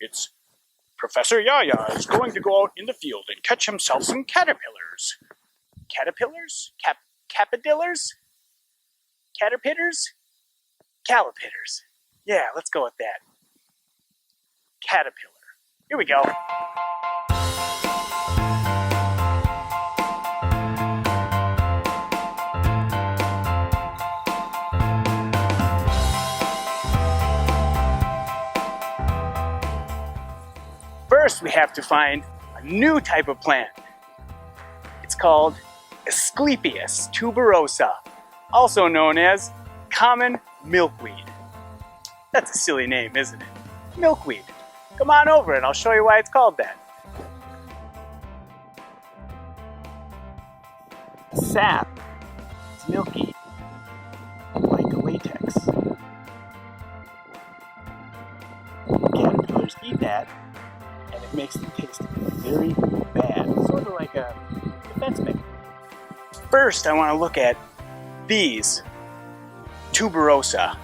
It's Professor Yaya is going to go out in the field and catch himself some caterpillars. Caterpillars? Capadillars? Caterpitters? Calipitters. Yeah, let's go with that. Caterpillar. Here we go. First, we have to find a new type of plant. It's called Asclepias tuberosa, also known as common milkweed. That's a silly name, isn't it? Milkweed. Come on over and I'll show you why it's called that. The sap is milky, like a latex. Caterpillars eat that, and it makes them taste very bad, sort of like a defense mechanism. First, I want to look at these tuberosa.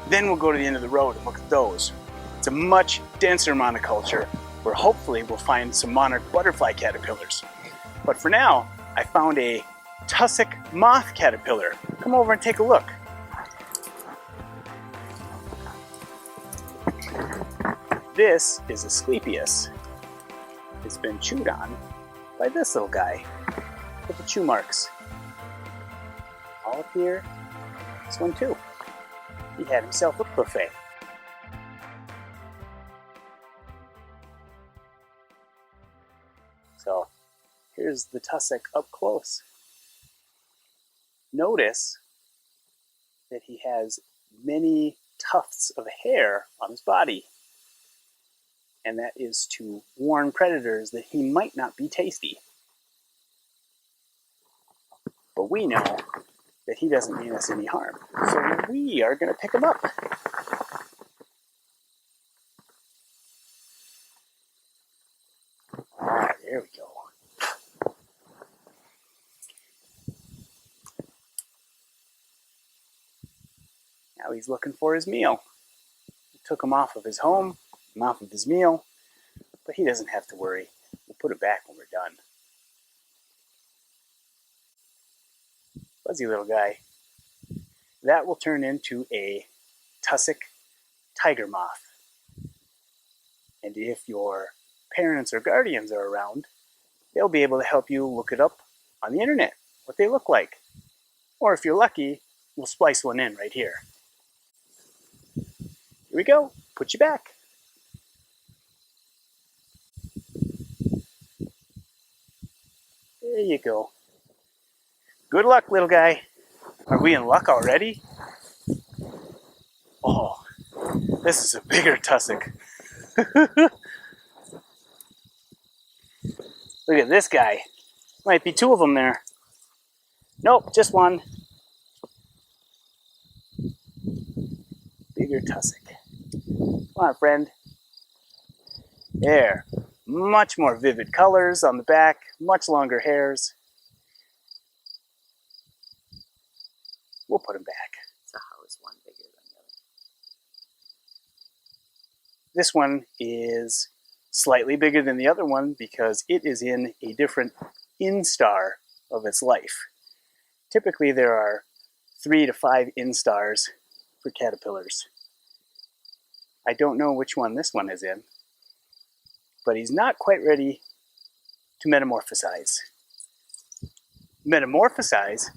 Then we'll go to the end of the road and look at those. It's a much denser monoculture where hopefully we'll find some monarch butterfly caterpillars. But for now, I found a tussock moth caterpillar. Come over and take a look. This is Asclepias. It's been chewed on by this little guy. Look at the chew marks. All up here. This one too. He had himself a buffet. So here's the tussock up close. Notice that he has many tufts of hair on his body. And that is to warn predators that he might not be tasty. But we know that he doesn't mean us any harm. So we are going to pick him up. Ah, there we go. Now he's looking for his meal. We took him off of his home, off of his meal, but he doesn't have to worry. We'll put it back when we're done. Fuzzy little guy. That will turn into a tussock tiger moth. And if your parents or guardians are around, they'll be able to help you look it up on the internet, what they look like. Or if you're lucky, we'll splice one in right here. Here we go. Put you back. There you go. Good luck, little guy. Are we in luck already? Oh, this is a bigger tussock. Look at this guy. Might be two of them there. Nope, just one. Bigger tussock. Come on, friend. There. Much more vivid colors on the back, much longer hairs. We'll put him back. So how is one bigger than the other? This one is slightly bigger than the other one because it is in a different instar of its life. Typically there are 3 to 5 instars for caterpillars. I don't know which one this one is in, but he's not quite ready to metamorphosize. Metamorphosize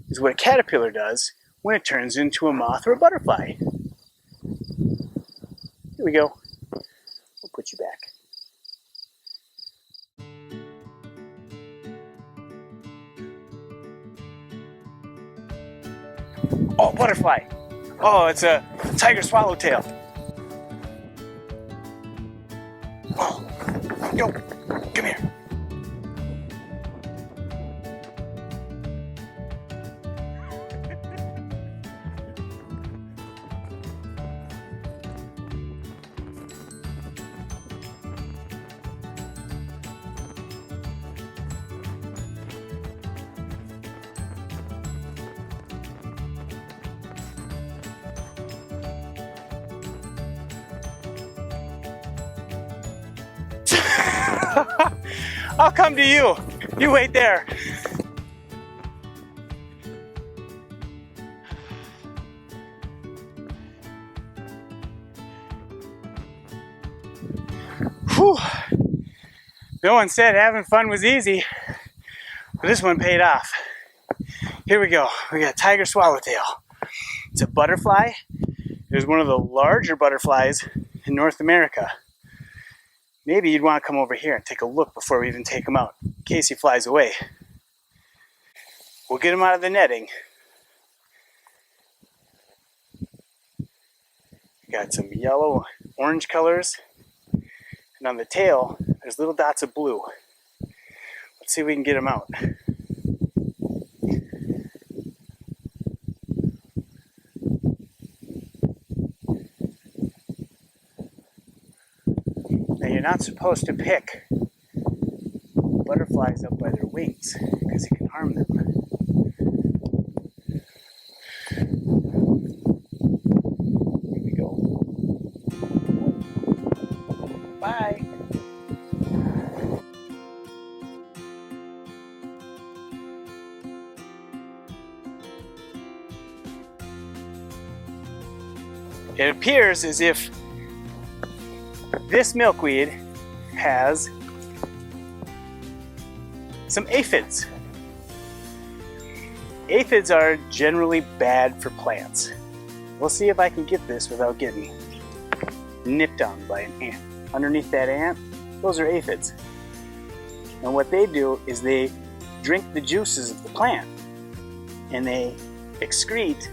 is what a caterpillar does when it turns into a moth or a butterfly. Here we go. We'll put you back. Oh, butterfly. Oh, it's a tiger swallowtail. Oh, yo, come here. I'll come to you. You wait there. Whew. No one said having fun was easy, but this one paid off. Here we go. We got tiger swallowtail. It's a butterfly. It was one of the larger butterflies in North America. Maybe you'd want to come over here and take a look before we even take him out, in case he flies away. We'll get him out of the netting. Got some yellow, orange colors. And on the tail, there's little dots of blue. Let's see if we can get him out. Now you're not supposed to pick butterflies up by their wings because it can harm them. Here we go. Bye. It appears as if this milkweed has some aphids. Aphids are generally bad for plants. We'll see if I can get this without getting nipped on by an ant. Underneath that ant, those are aphids. And what they do is they drink the juices of the plant and they excrete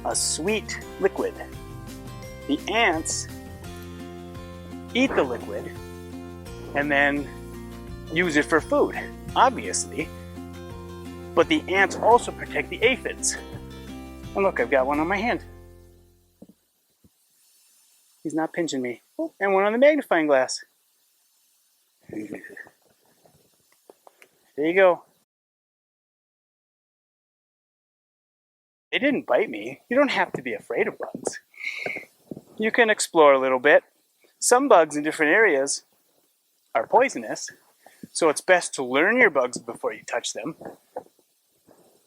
a sweet liquid. The ants eat the liquid and then use it for food, obviously. But the ants also protect the aphids. And look, I've got one on my hand. He's not pinching me. Oh, and one on the magnifying glass. There you go. They didn't bite me. You don't have to be afraid of bugs. You can explore a little bit. Some bugs in different areas are poisonous, so it's best to learn your bugs before you touch them.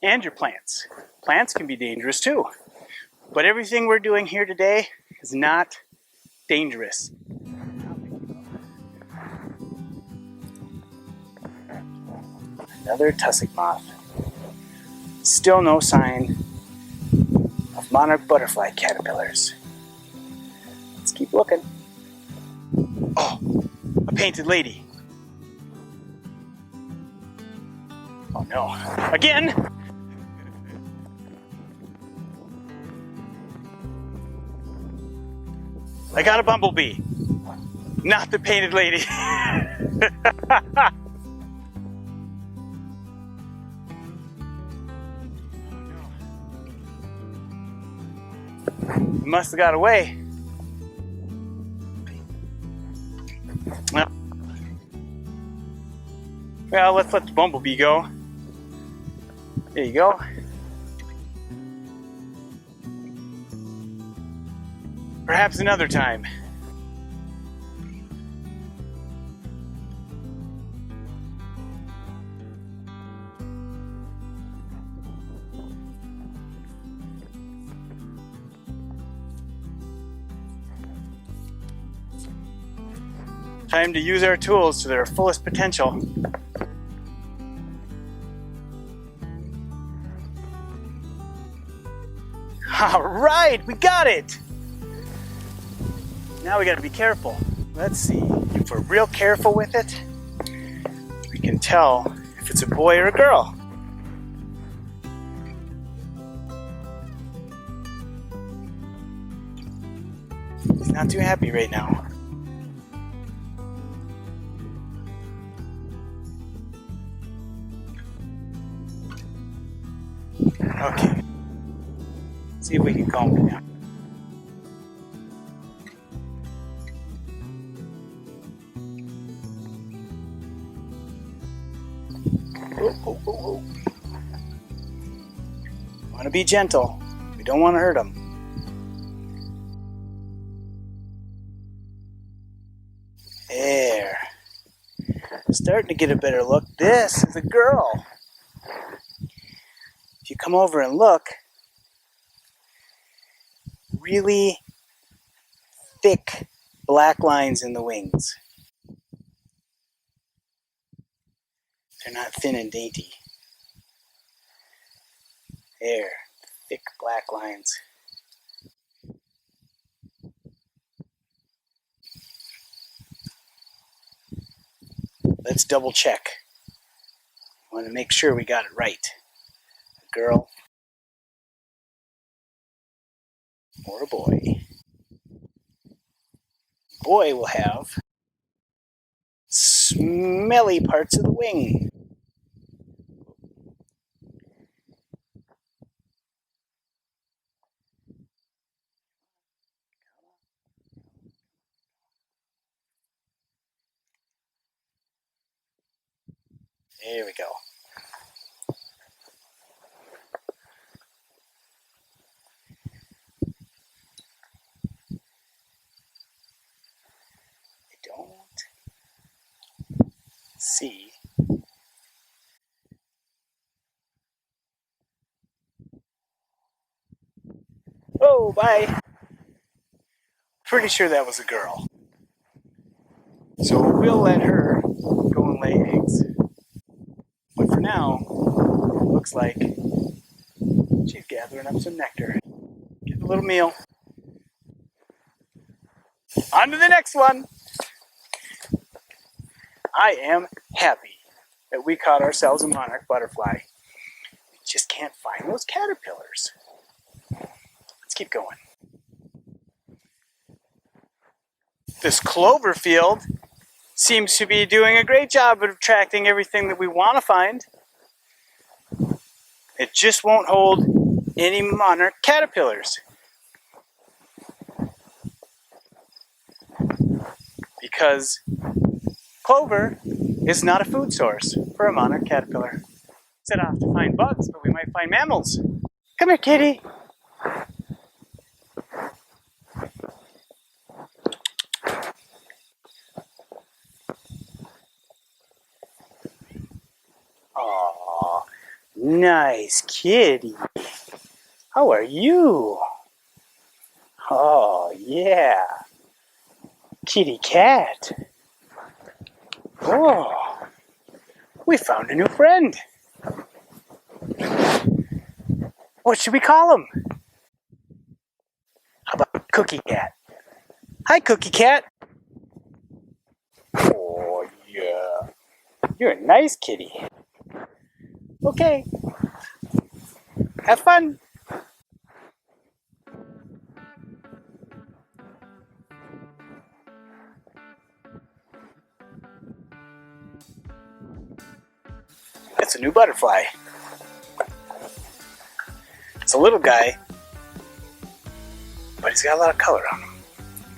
And your plants. Plants can be dangerous too. But everything we're doing here today is not dangerous. Another tussock moth. Still no sign of monarch butterfly caterpillars. Let's keep looking. Oh, a painted lady. Oh no. Again! I got a bumblebee. Not the painted lady. Must have got away. Well, let's let the bumblebee go. There you go. Perhaps another time. Time to use our tools to their fullest potential. All right, we got it. Now we gotta be careful. Let's see, if we're real careful with it, we can tell if it's a boy or a girl. He's not too happy right now. Okay. See if we can calm him down. Oh. Want to be gentle. We don't want to hurt him. There. Starting to get a better look. This is a girl. If you come over and look, really thick black lines in the wings. They're not thin and dainty. There, thick black lines. Let's double check. I want to make sure we got it right. A girl or a boy. Boy will have smelly parts of the wing. There we go. I don't see. Oh, bye. Pretty sure that was a girl. So we'll let her go and lay eggs. But for now, it looks like she's gathering up some nectar. Get a little meal. On to the next one. I am happy that we caught ourselves a monarch butterfly. We just can't find those caterpillars. Let's keep going. This clover field seems to be doing a great job of attracting everything that we want to find. It just won't hold any monarch caterpillars. Because clover is not a food source for a monarch caterpillar. Set off to find bugs, but we might find mammals. Come here, kitty. Aw, nice kitty. How are you? Oh, yeah. Kitty cat. Oh, we found a new friend. What should we call him? How about Cookie Cat? Hi, Cookie Cat. Oh, yeah. You're a nice kitty. Okay. Have fun. That's a new butterfly. It's a little guy, but he's got a lot of color on him.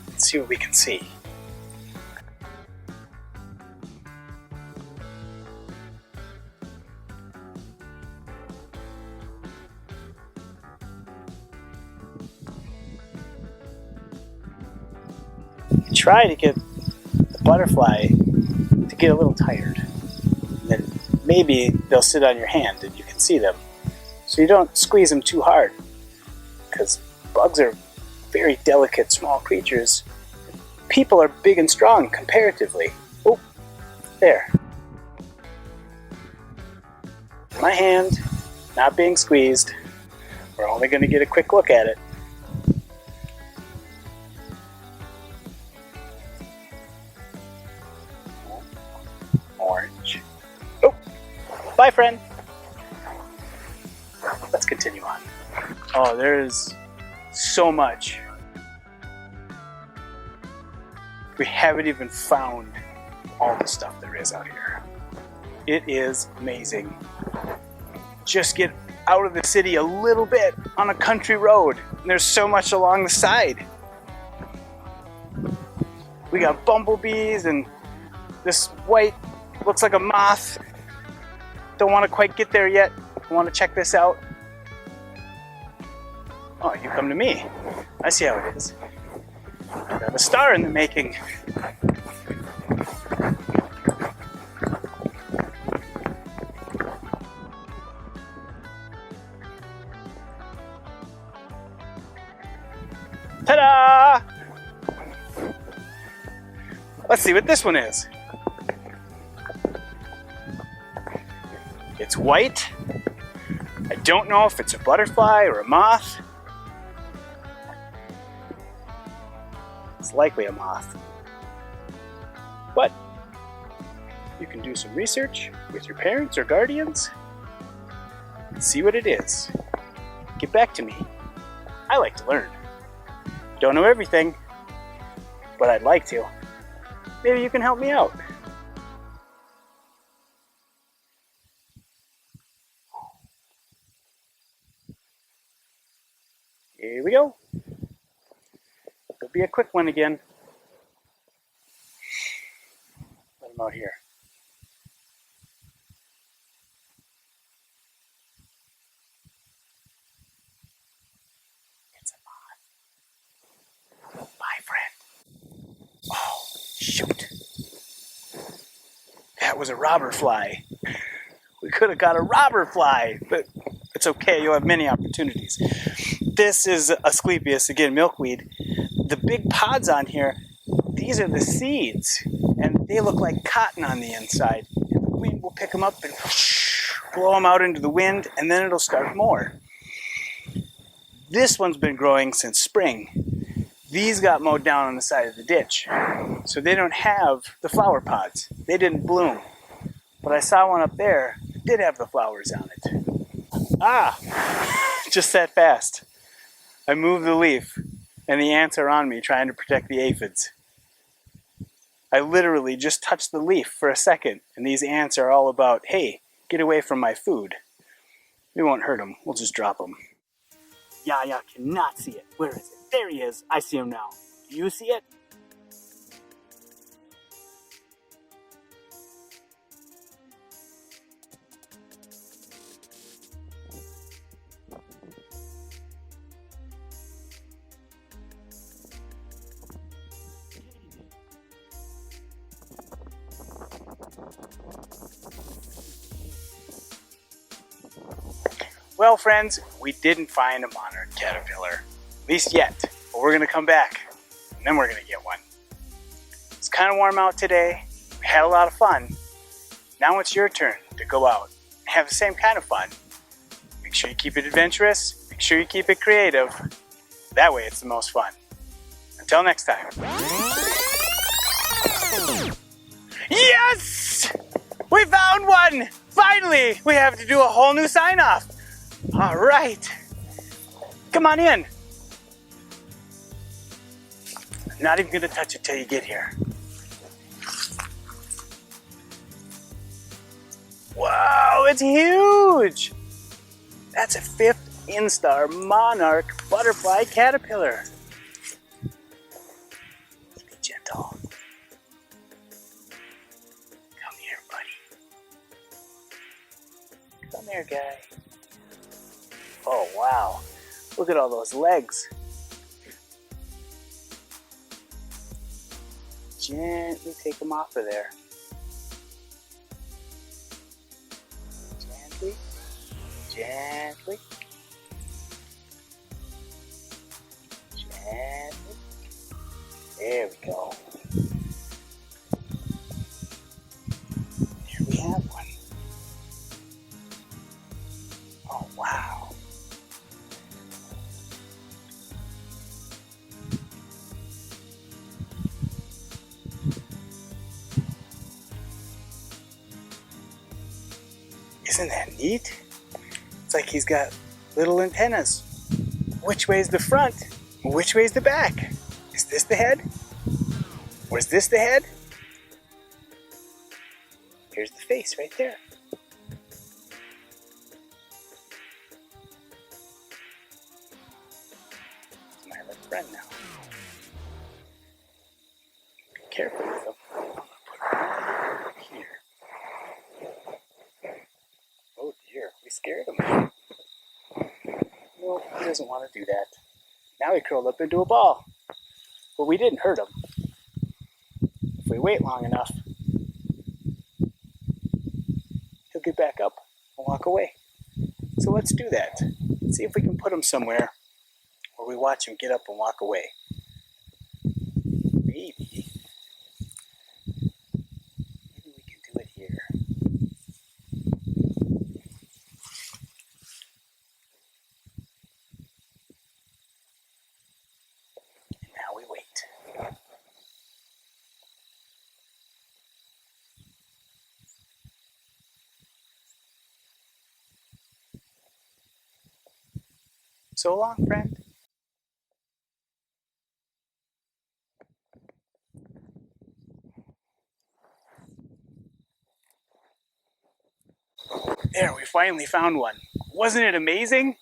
Let's see what we can see. Try to get the butterfly to get a little tired. And then maybe they'll sit on your hand and you can see them. So you don't squeeze them too hard, because bugs are very delicate, small creatures. People are big and strong comparatively. Oh, there. My hand, not being squeezed. We're only going to get a quick look at it. Orange. Oh, bye, friend. Let's continue on. Oh, there is so much. We haven't even found all the stuff there is out here. It is amazing. Just get out of the city a little bit on a country road, and there's so much along the side. We got bumblebees and this white, looks like a moth. Don't want to quite get there yet. Want to check this out? Oh, you come to me. I see how it is. I have a star in the making. Let's see what this one is. It's white. I don't know if it's a butterfly or a moth. It's likely a moth. But you can do some research with your parents or guardians and see what it is. Get back to me. I like to learn. Don't know everything, but I'd like to. Maybe you can help me out. Here we go. It'll be a quick one again. Let him out here. It's a moth. Bye, friend. Oh, shoot. That was a robber fly. We could have got a robber fly, but it's okay. You'll have many opportunities. This is Asclepius, again, milkweed. The big pods on here, these are the seeds, and they look like cotton on the inside. And the wind will pick them up and blow them out into the wind, and then it'll start more. This one's been growing since spring. These got mowed down on the side of the ditch, so they don't have the flower pods. They didn't bloom. But I saw one up there that did have the flowers on it. Ah! Just that fast. I moved the leaf, and the ants are on me trying to protect the aphids. I literally just touched the leaf for a second, and these ants are all about, hey, get away from my food. We won't hurt them, we'll just drop them. Yaya cannot see it. Where is it? There he is. I see him now. Do you see it? Well, friends, we didn't find a monarch caterpillar, at least yet, but we're going to come back, and then we're going to get one. It's kind of warm out today. We had a lot of fun. Now it's your turn to go out and have the same kind of fun. Make sure you keep it adventurous. Make sure you keep it creative. That way it's the most fun. Until next time. Yes! We found one! Finally! We have to do a whole new sign-off. All right. Come on in. I'm not even going to touch it till you get here. Wow, it's huge! That's a 5th instar monarch butterfly caterpillar. Be gentle. Come here, buddy. Come here, guy. Oh, wow. Look at all those legs. Gently take them off of there. Gently. Gently. Gently. There we go. There we have one. Oh, wow. Isn't that neat? It's like he's got little antennas. Which way's the front? Which way's the back? Is this the head? Or is this the head? Here's the face right there. It's my little friend now. Be careful with him. I'm gonna put him over here. Oh dear, we scared him. No, he doesn't want to do that. Now he curled up into a ball. But we didn't hurt him. If we wait long enough, he'll get back up and walk away. So let's do that. See if we can put him somewhere where we watch him get up and walk away. Maybe So long, friend. There, we finally found one. Wasn't it amazing?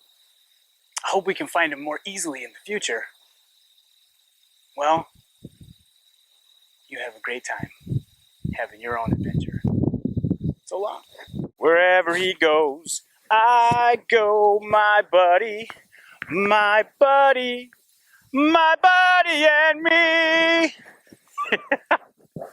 I hope we can find them more easily in the future. Well, you have a great time having your own adventure. So long. Wherever he goes, I go, my buddy, my buddy, my buddy and me.